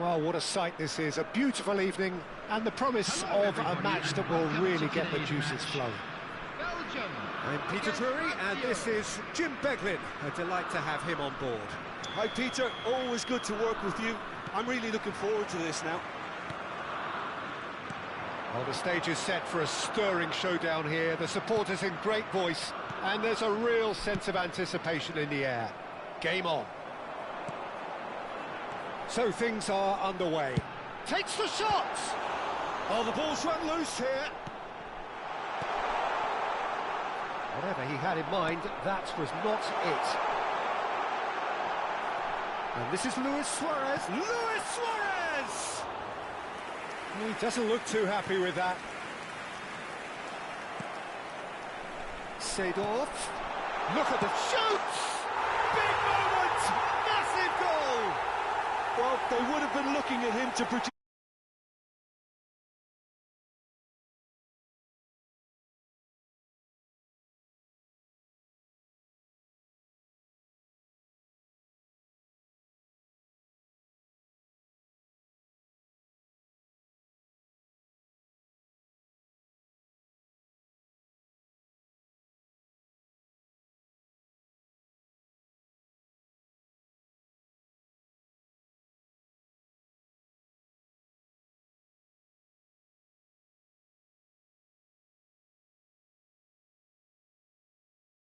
Well, what a sight this is. A beautiful evening and the promise of a match that will really get the juices flowing. I'm Peter Drury, and this is Jim Beglin. A delight to have him on board. Hi Peter, always good to work with you. I'm really looking forward to this now. Well, the stage is set for a stirring showdown here. The supporters in great voice, and there's a real sense of anticipation in the air. Game on. So things are underway. Takes the shot! Oh, the ball's run loose here. Whatever he had in mind, that was not it. And this is Luis Suarez. Luis Suarez! He doesn't look too happy with that. Seedorf. Look at the shoots! Big moment! Massive goal! Well, they would have been looking at him to produce.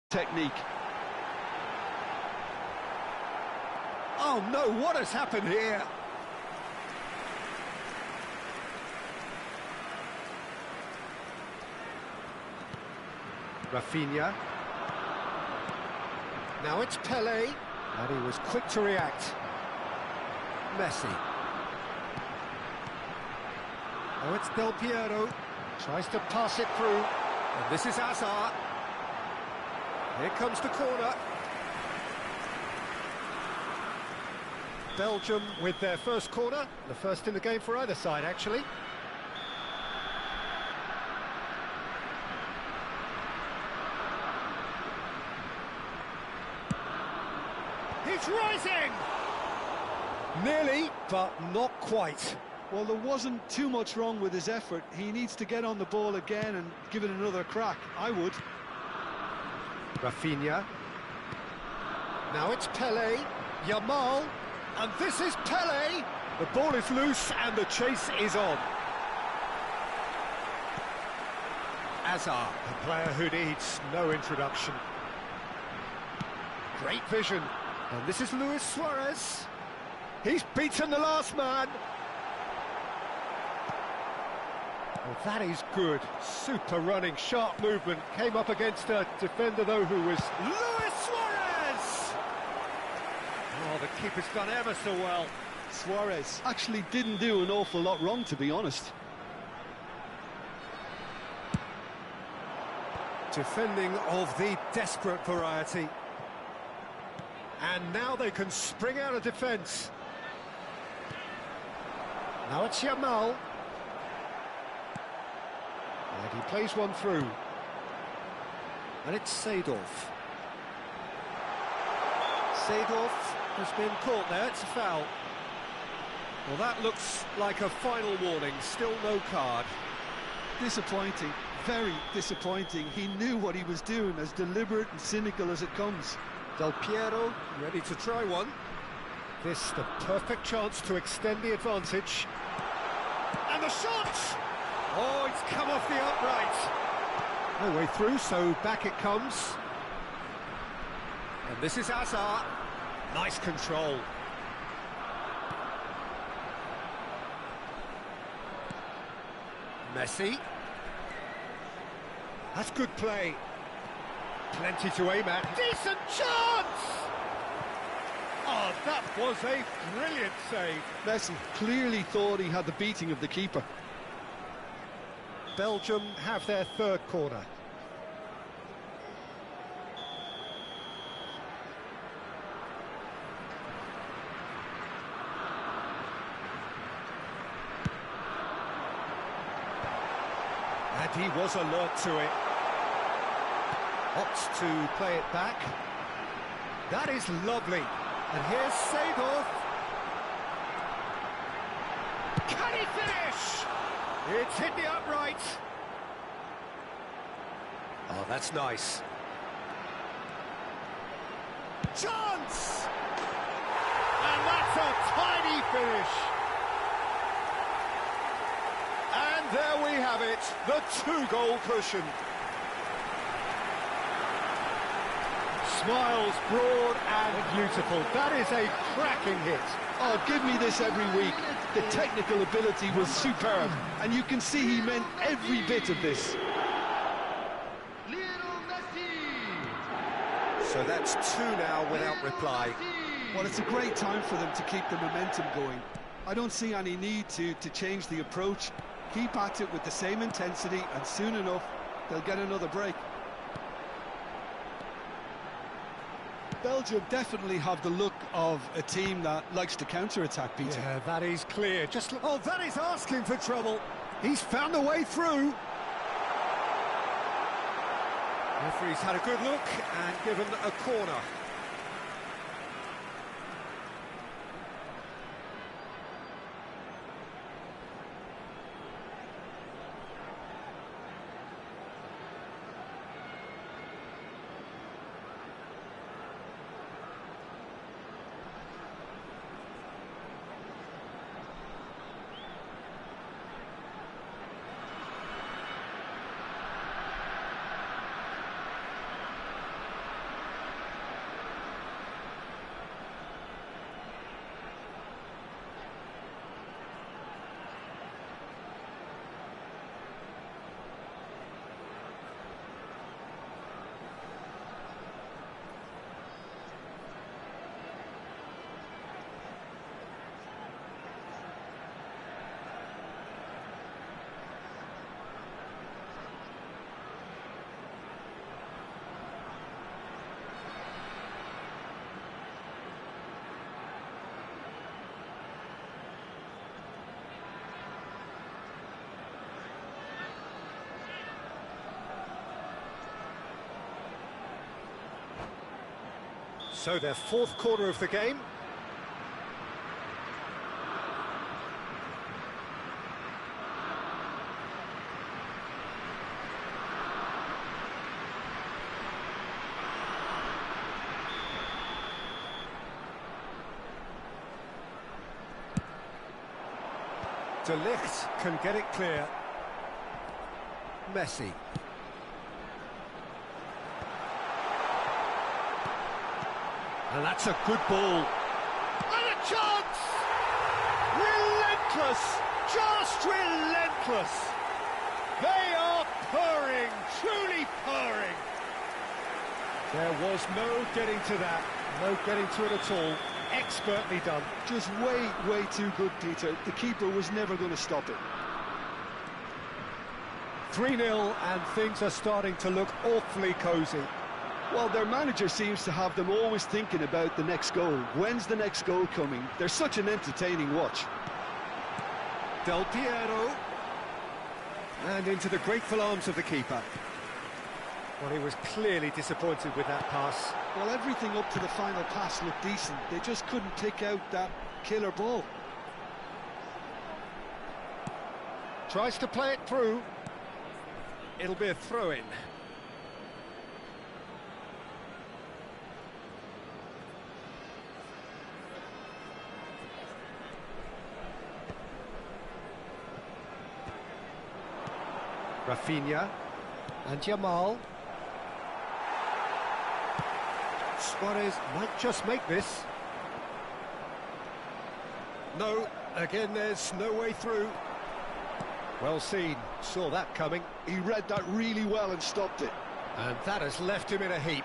Technique. Oh no, what has happened here? Rafinha. Now it's Pelé, and he was quick to react. Messi. Now it's Del Piero, tries to pass it through, and this is Hazard. Here comes the corner. Belgium with their first corner, the first in the game for either side, actually. He's rising! Nearly, but not quite. Well, there wasn't too much wrong with his effort. He needs to get on the ball again and give it another crack. I would. Rafinha. Now it's Pelé, Yamal, and this is Pelé. The ball is loose and the chase is on. Hazard, a player who needs no introduction. Great vision. And this is Luis Suarez. He's beaten the last man. Well, that is good. Super running, sharp movement. Came up against a defender, though, who was Luis Suarez! Oh, the keeper's done ever so well. Suarez actually didn't do an awful lot wrong, to be honest. Defending of the desperate variety. And now they can spring out of defence. Now it's Yamal. And he plays one through. And it's Seedorf. Seedorf has been caught there, it's a foul. Well, that looks like a final warning, still no card. Disappointing, very disappointing. He knew what he was doing, as deliberate and cynical as it comes. Del Piero ready to try one. This the perfect chance to extend the advantage. And the shot! Oh, it's come off the upright. No way through, so back it comes. And this is Hazard. Nice control. Messi. That's good play. Plenty to aim at. Decent chance! Oh, that was a brilliant save. Messi clearly thought he had the beating of the keeper. Belgium have their third corner. And he was alert to it. Opts to play it back. That is lovely. And here's Seedorf. Can he finish? It's hit the upright. Oh, that's nice. Chance! And that's a tiny finish. And there we have it, the two-goal cushion. Smiles broad and beautiful. That is a cracking hit. Oh, give me this every week. The technical ability was superb, and you can see he meant every bit of this. So that's two now without reply. Well, it's a great time for them to keep the momentum going. I don't see any need to change the approach. Keep at it with the same intensity, and soon enough, they'll get another break. Belgium definitely have the look of a team that likes to counter-attack, Peter. Yeah, that is clear. Just look. Oh, that is asking for trouble. He's found a way through. Referee's had a good look and given a corner. So their fourth quarter of the game. De Ligt can get it clear. Messi. And that's a good ball. And a chance! Relentless! Just relentless! They are purring, truly purring. There was no getting to that, no getting to it at all. Expertly done. Just way too good, Peter. The keeper was never going to stop it. 3-0 and things are starting to look awfully cosy. Well, their manager seems to have them always thinking about the next goal. When's the next goal coming? They're such an entertaining watch. Del Piero. And into the grateful arms of the keeper. Well, he was clearly disappointed with that pass. Well, everything up to the final pass looked decent. They just couldn't pick out that killer ball. Tries to play it through. It'll be a throw-in. Rafinha and Jamal. Suarez might just make this. No, again there's no way through. Well seen, saw that coming. He read that really well and stopped it. And that has left him in a heap.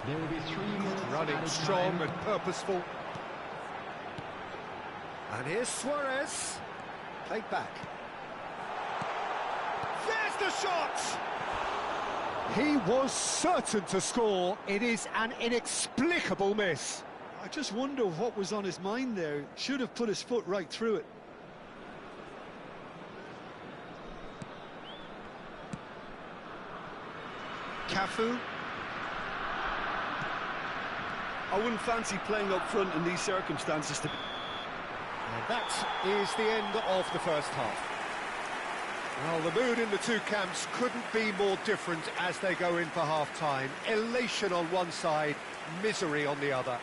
There will be 3 minutes Running strong and purposeful. And here's Suarez. Played back. There's the shot! He was certain to score. It is an inexplicable miss. I just wonder what was on his mind there. Should have put his foot right through it. Cafu. I wouldn't fancy playing up front in these circumstances. And that is the end of the first half. Well, the mood in the two camps couldn't be more different as they go in for half-time. Elation on one side, misery on the other.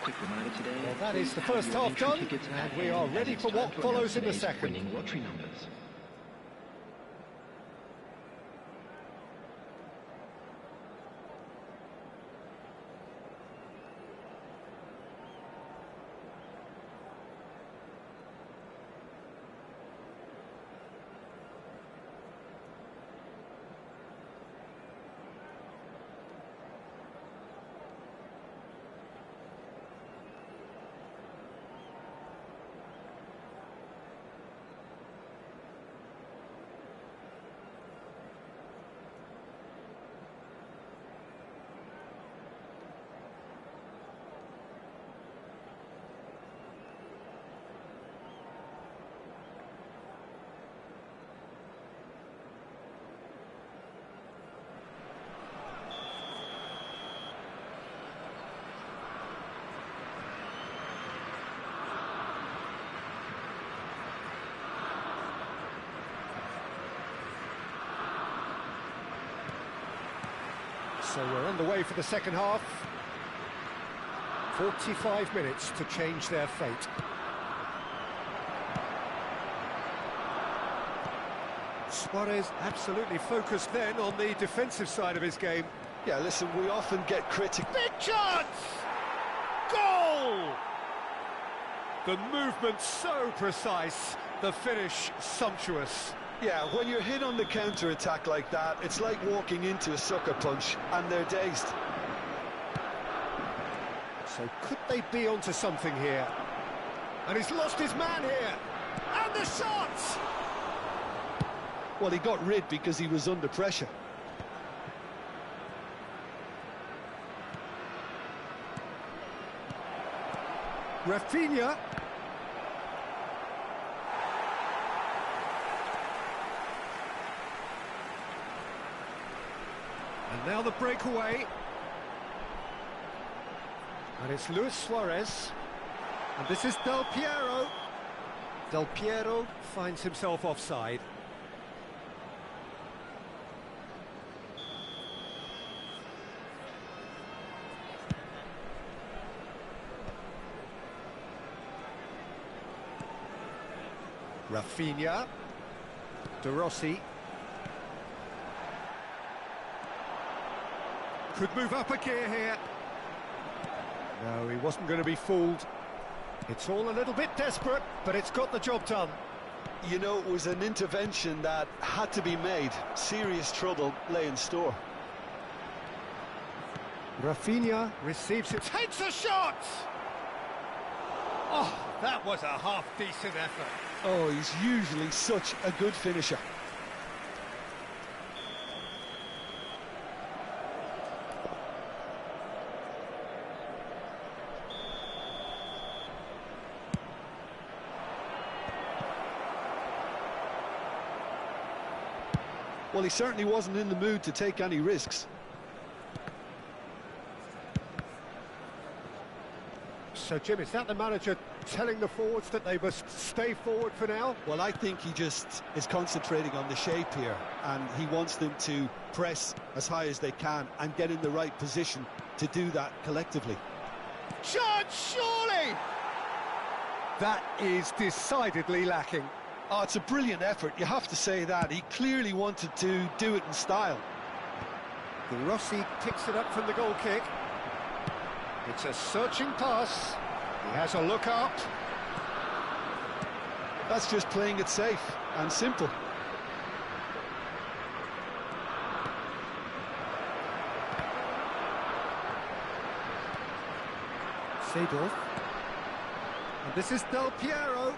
Quick reminder today. Well, that is the first half done, and we are ready for what follows in the second. Winning lottery numbers. So we're underway for the second half. 45 minutes to change their fate. Suarez absolutely focused then on the defensive side of his game. Yeah, listen, we often get critical. Big chance! Goal! The movement so precise, the finish sumptuous. Yeah, when you're hit on the counter-attack like that, it's like walking into a sucker punch, and they're dazed. So could they be onto something here? And he's lost his man here. And the shot! Well, he got rid because he was under pressure. Rafinha. And now the breakaway. And it's Luis Suarez. And this is Del Piero. Del Piero finds himself offside. Rafinha. De Rossi. Could move up a gear here. No, he wasn't going to be fooled. It's all a little bit desperate, but it's got the job done. You know, it was an intervention that had to be made. Serious trouble lay in store. Rafinha receives it. Takes a shot! Oh, that was a half-decent effort. Oh, he's usually such a good finisher. Well, he certainly wasn't in the mood to take any risks. So, Jim, is that the manager telling the forwards that they must stay forward for now? Well, I think he just is concentrating on the shape here, and he wants them to press as high as they can and get in the right position to do that collectively. Chance, surely! That is decidedly lacking. Oh, it's a brilliant effort, you have to say that. He clearly wanted to do it in style. De Rossi picks it up from the goal kick. It's a searching pass. He has a look up. That's just playing it safe and simple. Seedorf. And this is Del Piero.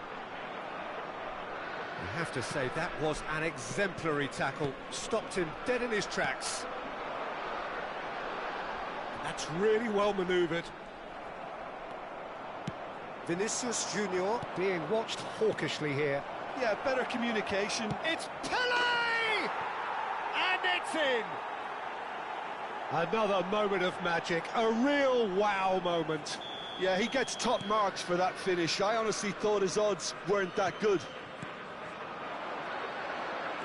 I have to say, that was an exemplary tackle. Stopped him dead in his tracks. That's really well manoeuvred. Vinicius Junior being watched hawkishly here. Yeah, better communication. It's Pele! And it's in! Another moment of magic, a real wow moment. Yeah, he gets top marks for that finish. I honestly thought his odds weren't that good.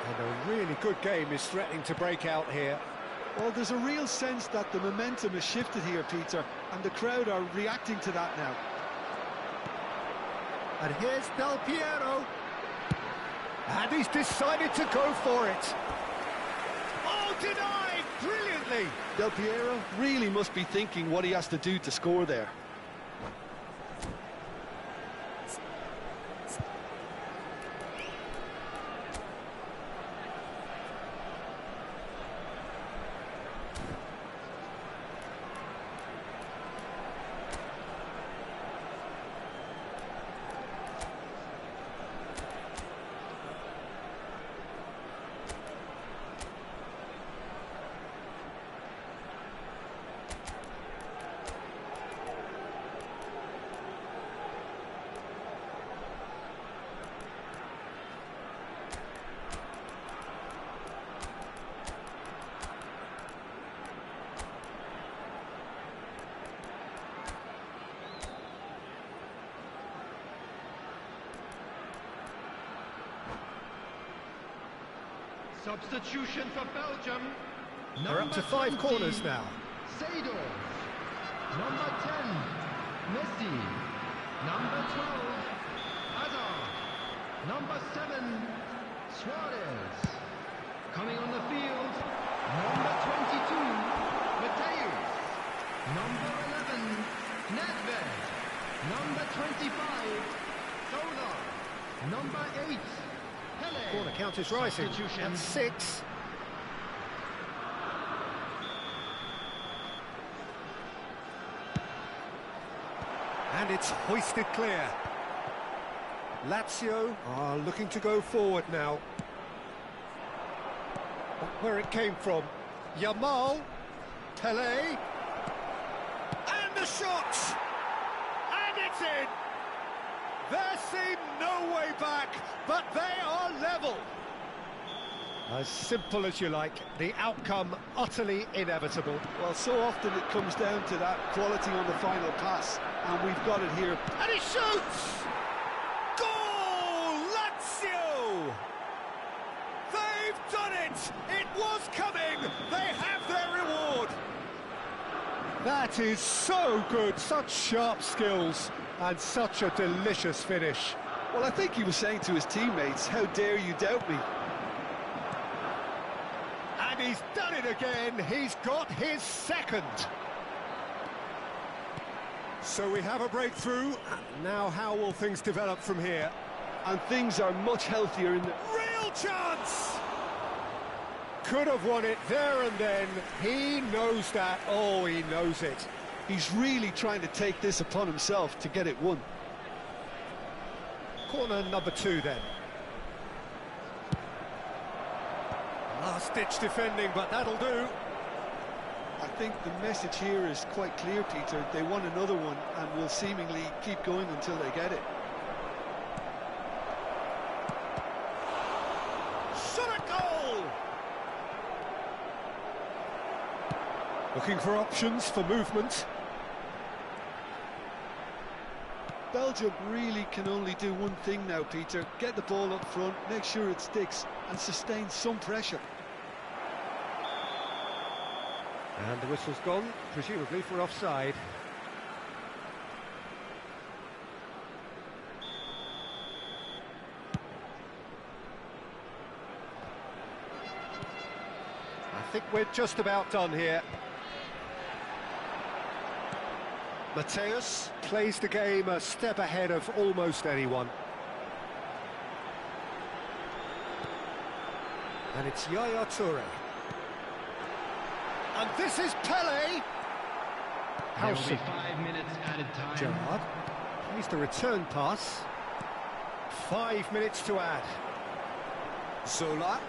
And a really good game is threatening to break out here. Well, there's a real sense that the momentum has shifted here, Peter, and the crowd are reacting to that now. And here's Del Piero. And he's decided to go for it. Oh, denied brilliantly. Del Piero really must be thinking what he has to do to score there. Substitution for Belgium. They're up to 5 corners now. Sado. Number 10, Messi. Number 12, Hazard. Number 7, Suarez. Coming on the field, number 22, Mateus. Number 11, Nedved. Number 25, Soda. Number 8, Pele. Corner count is rising. And 6. And it's hoisted clear. Lazio are looking to go forward now. Where it came from. Yamal. Pele. And the shot! And it's in! There seemed no way back, but they are level. As simple as you like, the outcome utterly inevitable. Well, so often it comes down to that quality on the final pass, and we've got it here. And he shoots! Goal! Lazio! They've done it! It was coming! They have their reward! That is so good, such sharp skills, and such a delicious finish. Well, I think he was saying to his teammates, how dare you doubt me? And he's done it again, he's got his second. So we have a breakthrough. Now how will things develop from here? And things are much healthier in the... Real chance! Could have won it there and then. He knows that. Oh, he knows it. He's really trying to take this upon himself to get it won. Corner number 2 then. Last-ditch defending, but that'll do. I think the message here is quite clear, Peter. They want another one and will seemingly keep going until they get it. Shot a goal! Looking for options for movement. Belgium really can only do one thing now, Peter. Get the ball up front, make sure it sticks, and sustain some pressure. And the whistle's gone, presumably for offside. I think we're just about done here. Mateus plays the game a step ahead of almost anyone. And it's Yaya Toure. And this is Pele. There will be 5 minutes added time. Gerrard plays the return pass. 5 minutes to add. Zola.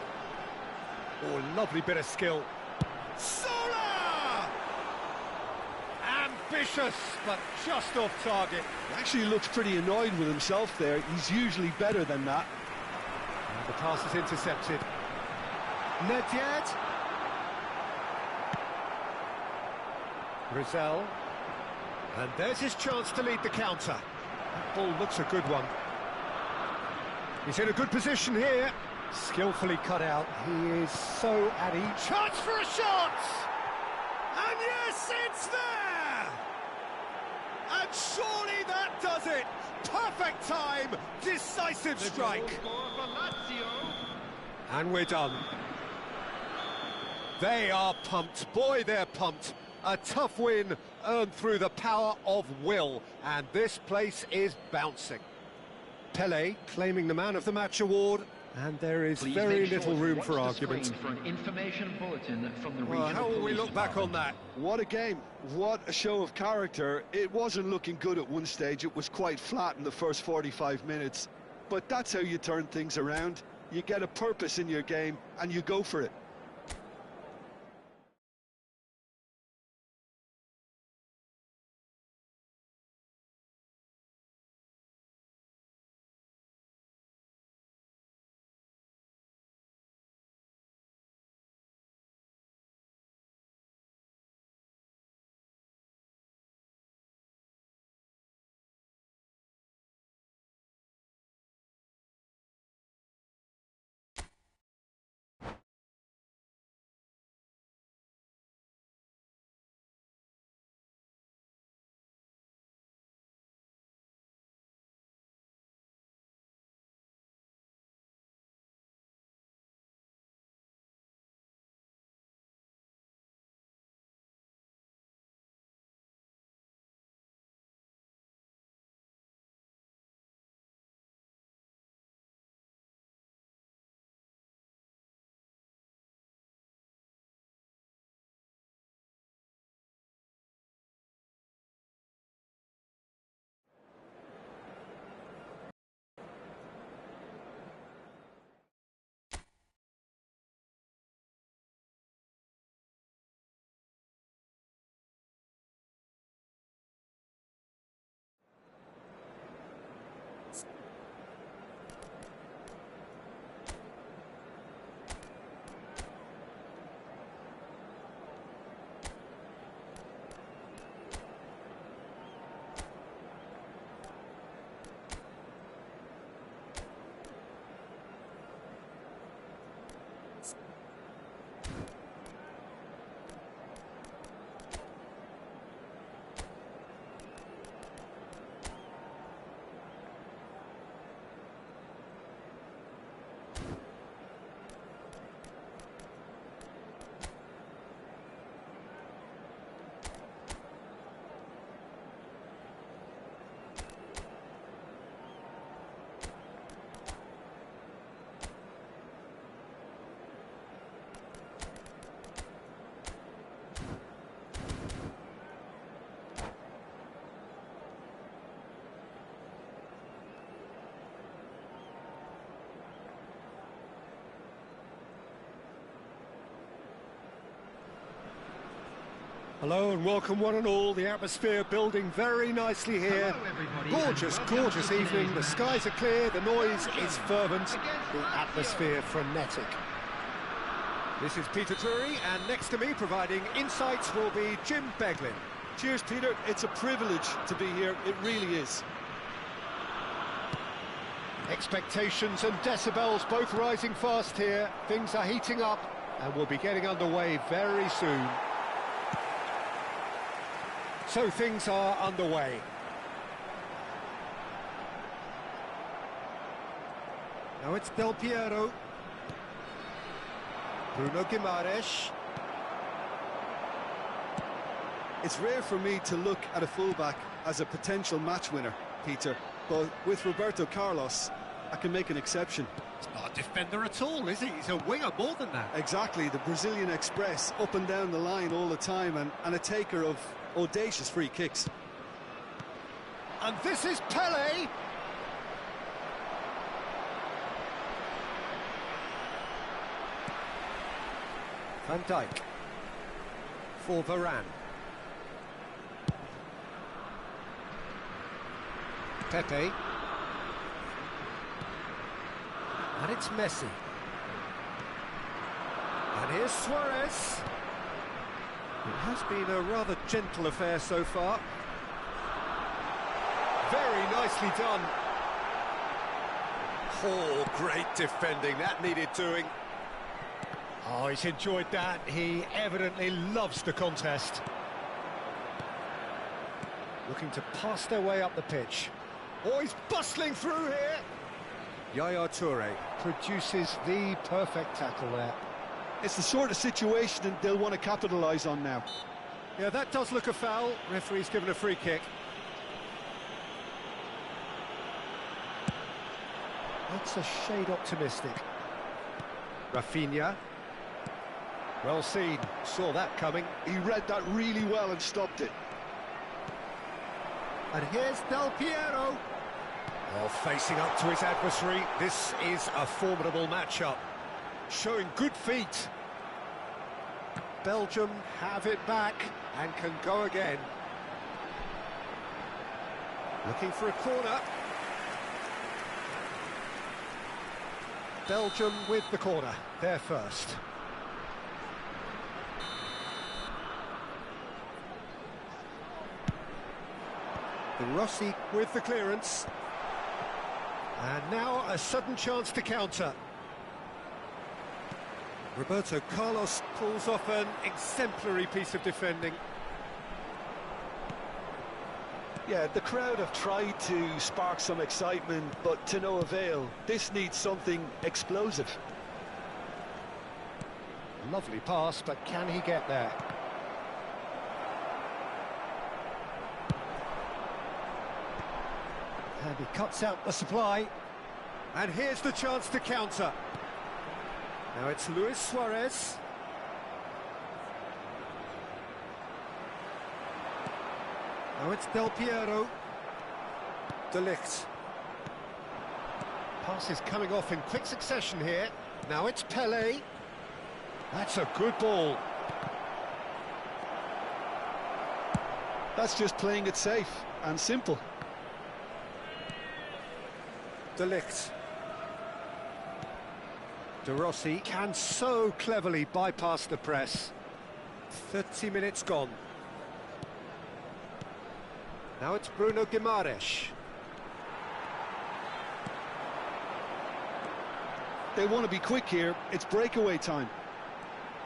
Oh, lovely bit of skill. Zola! Ambitious, but just off target. He actually looks pretty annoyed with himself there. He's usually better than that. And the pass is intercepted. Nedved. Rizal. And there's his chance to lead the counter. That ball looks a good one. He's in a good position here. Skillfully cut out. He is so at ease. Chance for a shot! And yes, it's there! And surely that does it! Perfect time, decisive strike. And we're done. They are pumped. Boy, they're pumped. A tough win earned through the power of will. And this place is bouncing. Pelé claiming the Man of the Match award. And there is very little room for argument. For an information bulletin from the Well, how will we look back on that? What a game. What a show of character. It wasn't looking good at one stage. It was quite flat in the first 45 minutes. But that's how you turn things around. You get a purpose in your game and you go for it. Hello and welcome one and all. The atmosphere building very nicely here. Gorgeous, gorgeous evening. The skies are clear, the noise is fervent, the atmosphere frenetic. This is Peter Drury, and next to me providing insights will be Jim Beglin. Cheers, Peter. It's a privilege to be here. It really is. Expectations and decibels both rising fast here. Things are heating up and we'll be getting underway very soon. So things are underway. Now it's Del Piero. Bruno Guimaraes. It's rare for me to look at a fullback as a potential match winner, Peter, but with Roberto Carlos, I can make an exception. He's not a defender at all, is he? He's a winger more than that. Exactly, the Brazilian Express, up and down the line all the time, and a taker of audacious free kicks. And this is Pelé. Van Dijk for Varane. Pepe. And it's Messi. And here's Suarez. It has been a rather gentle affair so far. Very nicely done. Oh, great defending. That needed doing. Oh, he's enjoyed that. He evidently loves the contest. Looking to pass their way up the pitch. Oh, he's bustling through here. Yaya Toure produces the perfect tackle there. It's the sort of situation they'll want to capitalise on now. Yeah, that does look a foul. Referee's given a free kick. That's a shade optimistic. Rafinha. Well seen. Saw that coming. He read that really well and stopped it. And here's Del Piero. Oh, facing up to his adversary. This is a formidable matchup. Showing good feet. Belgium have it back and can go again. Looking for a corner. Belgium with the corner. They're first. De Rossi with the clearance. And now a sudden chance to counter. Roberto Carlos pulls off an exemplary piece of defending. Yeah, the crowd have tried to spark some excitement, but to no avail. This needs something explosive. Lovely pass, but can he get there? And he cuts out the supply. And here's the chance to counter. Now it's Luis Suarez. Now it's Del Piero. De Ligt. Pass is coming off in quick succession here. Now it's Pelé. That's a good ball. That's just playing it safe and simple. De Ligt. De Rossi can so cleverly bypass the press. 30 minutes gone. Now it's Bruno Guimaraes. They want to be quick here. It's breakaway time.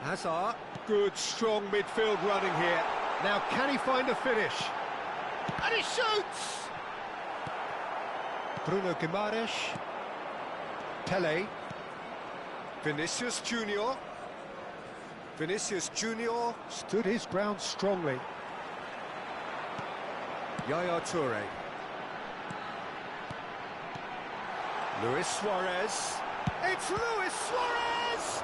Hazard, good strong midfield running here. Now can he find a finish? And he shoots! Bruno Guimaraes. Pelé. Vinicius Junior. Vinicius Junior stood his ground strongly. Yaya Toure. Luis Suarez. It's Luis Suarez!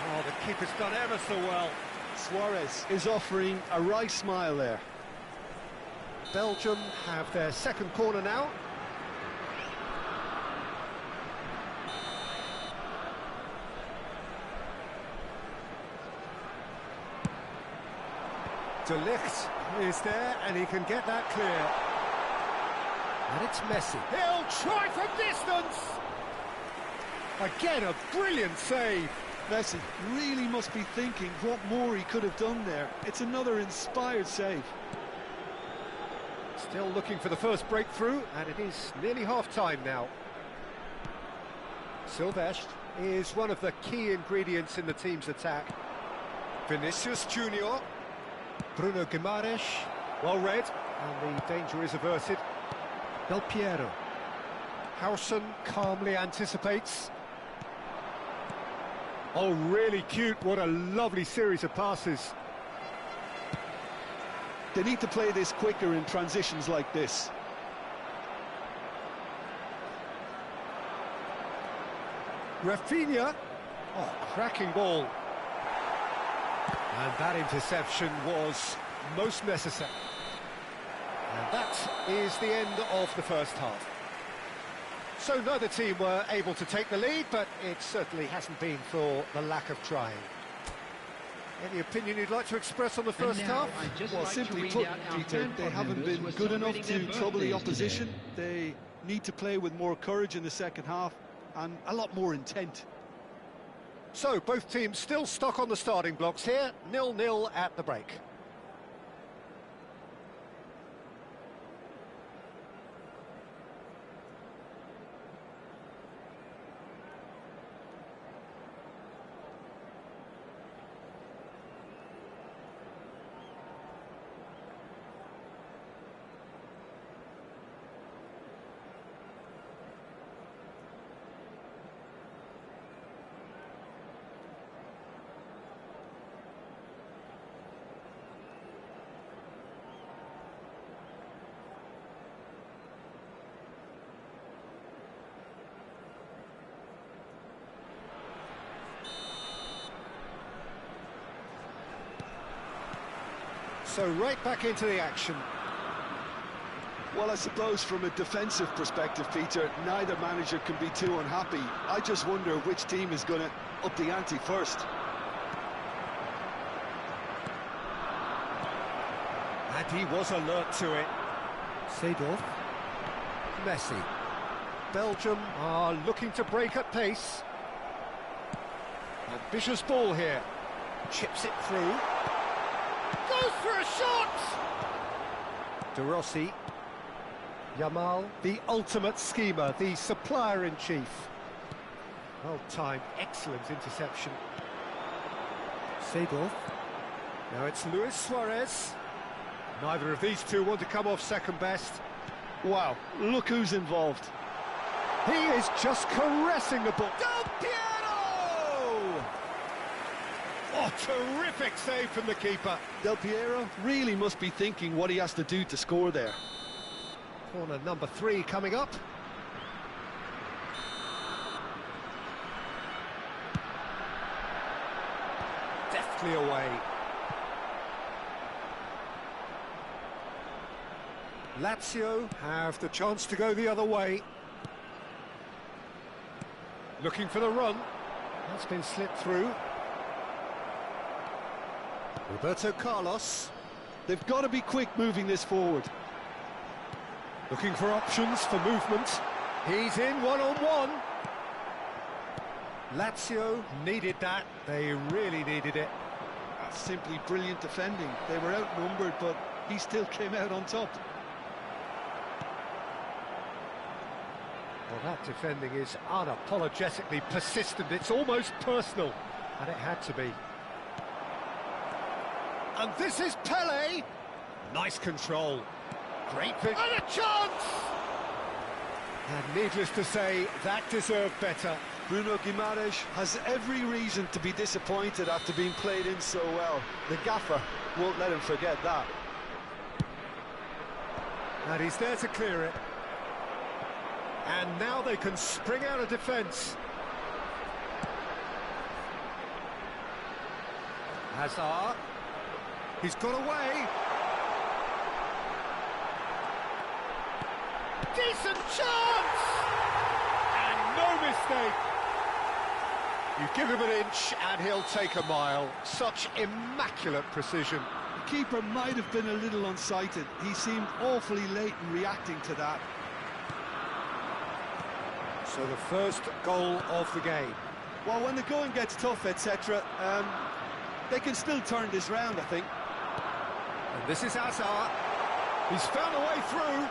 Oh, the keeper's done ever so well. Suarez is offering a right smile there. Belgium have their second corner now. De Ligt is there, and he can get that clear. And it's Messi. He'll try from distance! Again, a brilliant save. Messi really must be thinking what more he could have done there. It's another inspired save. Still looking for the first breakthrough, and it is nearly half-time now. Silvestre is one of the key ingredients in the team's attack. Vinicius Junior. Bruno Guimaraes, well read, and the danger is averted. Del Piero. Howson calmly anticipates. Oh, really cute, what a lovely series of passes. They need to play this quicker in transitions like this. Rafinha. Oh, cracking ball. And that interception was most necessary. And that is the end of the first half. So neither team were able to take the lead, but it certainly hasn't been for the lack of trying. Any opinion you'd like to express on the first half? Well, simply put, Peter, they haven't been good enough to trouble the opposition. They need to play with more courage in the second half and a lot more intent. So, both teams still stuck on the starting blocks here, 0-0 at the break. So right back into the action. Well, I suppose from a defensive perspective, Peter, neither manager can be too unhappy. I just wonder which team is going to up the ante first. And he was alert to it. Seedorf. Messi. Belgium are looking to break at pace. Ambitious ball here. Chips it through. Goes for a shot! De Rossi. Yamal, the ultimate schemer, the supplier-in-chief. Well-timed, excellent interception. Seedorf. Now it's Luis Suarez. Neither of these two want to come off second best. Wow, look who's involved. He is just caressing the ball. Del Piero! Oh, terrific save from the keeper. Del Piero really must be thinking what he has to do to score there. Corner number 3 coming up. Deftly away. Lazio have the chance to go the other way. Looking for the run. That's been slipped through. Roberto Carlos. They've got to be quick moving this forward. Looking for options for movement. He's in one-on-one. Lazio needed that. They really needed it. That's simply brilliant defending. They were outnumbered, but he still came out on top. Well, that defending is unapologetically persistent. It's almost personal, and it had to be. And this is Pele. Nice control. Great vision. And a chance! And needless to say, that deserved better. Bruno Guimaraes has every reason to be disappointed after being played in so well. The gaffer won't let him forget that. And he's there to clear it. And now they can spring out of defence. Hazard. He's got away. Decent chance! And no mistake. You give him an inch and he'll take a mile. Such immaculate precision. The keeper might have been a little unsighted. He seemed awfully late in reacting to that. So the first goal of the game. Well, when the going gets tough, etc., they can still turn this round, I think. And this is Hazard. He's found a way through.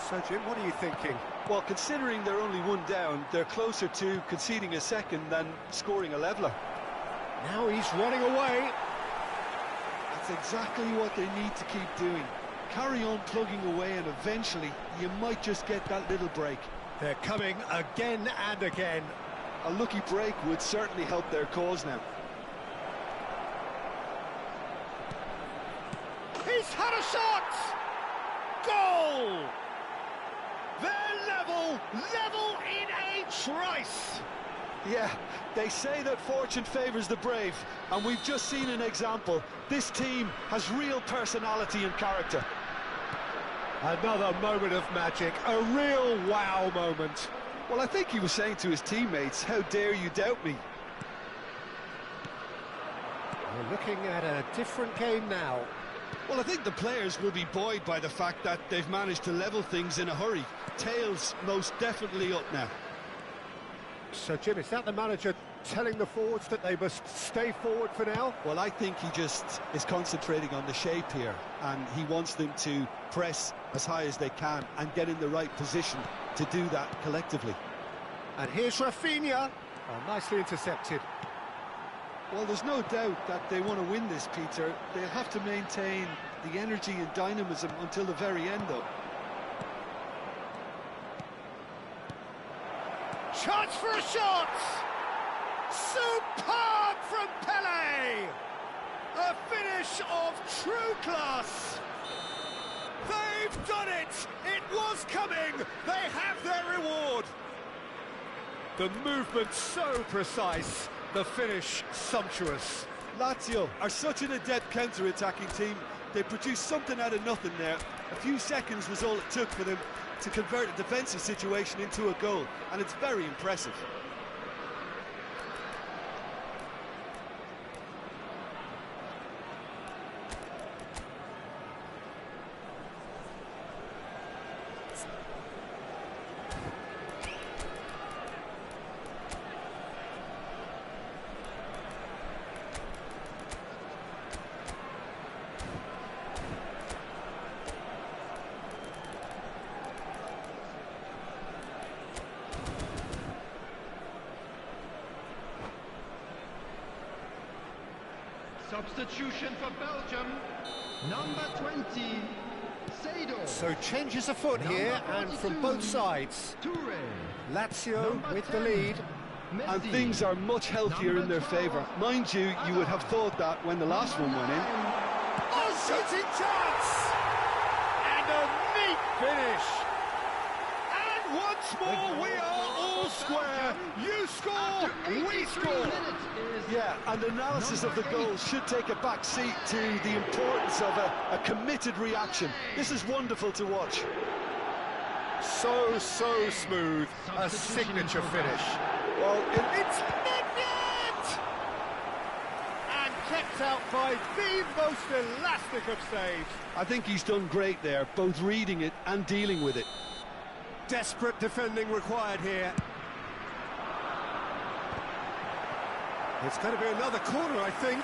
So, Jim, what are you thinking? Well, considering they're only one down, they're closer to conceding a second than scoring a leveller. Now he's running away. That's exactly what they need to keep doing. Carry on plugging away, and eventually you might just get that little break. They're coming again and again. A lucky break would certainly help their cause now. He's had a shot! Goal! They're level in a trice! Yeah, they say that fortune favours the brave, and we've just seen an example. This team has real personality and character. Another moment of magic, a real wow moment. Well, I think he was saying to his teammates, how dare you doubt me? We're looking at a different game now. Well, I think the players will be buoyed by the fact that they've managed to level things in a hurry. Tails most definitely up now. So, Jim, is that the manager telling the forwards that they must stay forward for now? Well, I think he just is concentrating on the shape here, and he wants them to press as high as they can and get in the right position to do that collectively. And here's Rafinha. Oh, nicely intercepted. Well, there's no doubt that they want to win this, Peter. They'll have to maintain the energy and dynamism until the very end, though. Chance for a shot! Superb from Pele! A finish of true class! They've done it! It was coming! They have their reward! The movement so precise, the finish sumptuous. Lazio are such an adept counter-attacking team. They produced something out of nothing there. A few seconds was all it took for them to convert a defensive situation into a goal, and it's very impressive. Substitution for Belgium, number 20, Sado. So changes afoot here, and from both sides. Toure. Lazio Number with the 10, lead. And Messi. things are much healthier in their favour. Mind you, you would have thought that when the last one went in. Oh, shooting chance! And a neat finish. And once more, we are all square. You score, we score. Yeah, and analysis of the goal should take a back seat to the importance of a committed reaction. This is wonderful to watch. So smooth. A signature finish. Well, It's Menn! And kept out by the most elastic of saves. I think he's done great there, both reading it and dealing with it. Desperate defending required here. It's going to be another corner, I think.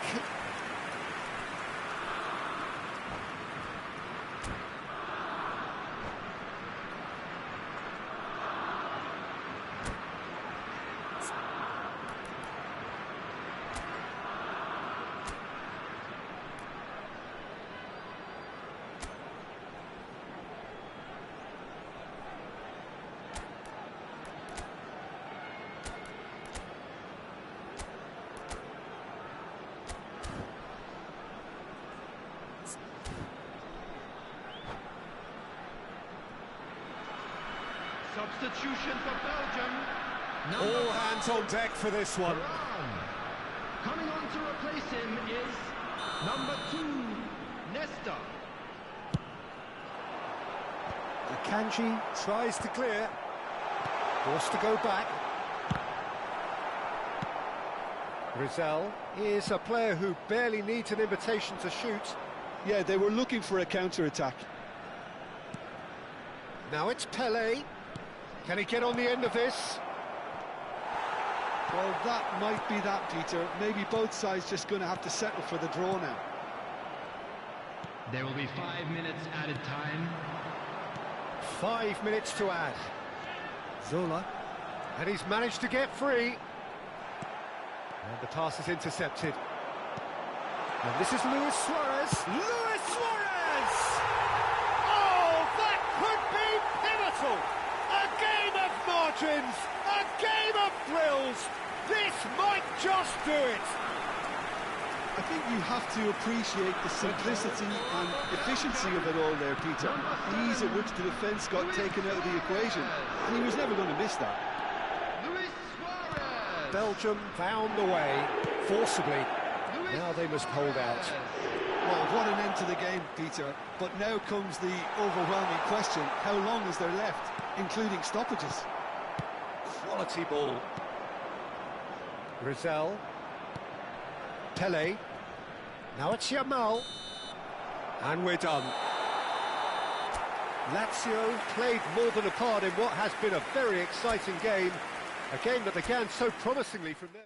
Substitution for Belgium. All hands on deck for this one. Coming on to replace him is number 2, Nesta. Akanji tries to clear. Forced to go back. Rizal is a player who barely needs an invitation to shoot. Yeah, they were looking for a counter-attack. Now it's Pele. Can he get on the end of this? Well, that might be that, Peter. Maybe both sides just going to have to settle for the draw now. There will be 5 minutes added time. 5 minutes to add. Zola. And he's managed to get free. And the pass is intercepted. And this is Luis Suarez. Luis Suarez! Oh, that could be pivotal! A game of margins! A game of thrills! This might just do it! I think you have to appreciate the simplicity and efficiency of it all there, Peter. The ease at which the defence got taken out of the equation, and he was never going to miss that. Luis Suarez. Belgium found the way, forcibly. Now they must hold out. Well, what an end to the game, Peter. But now comes the overwhelming question: how long is there left, including stoppages? Quality ball. Rizal. Pele. Now it's Yamal. And we're done. Lazio played more than a part in what has been a very exciting game. A game that began so promisingly from there.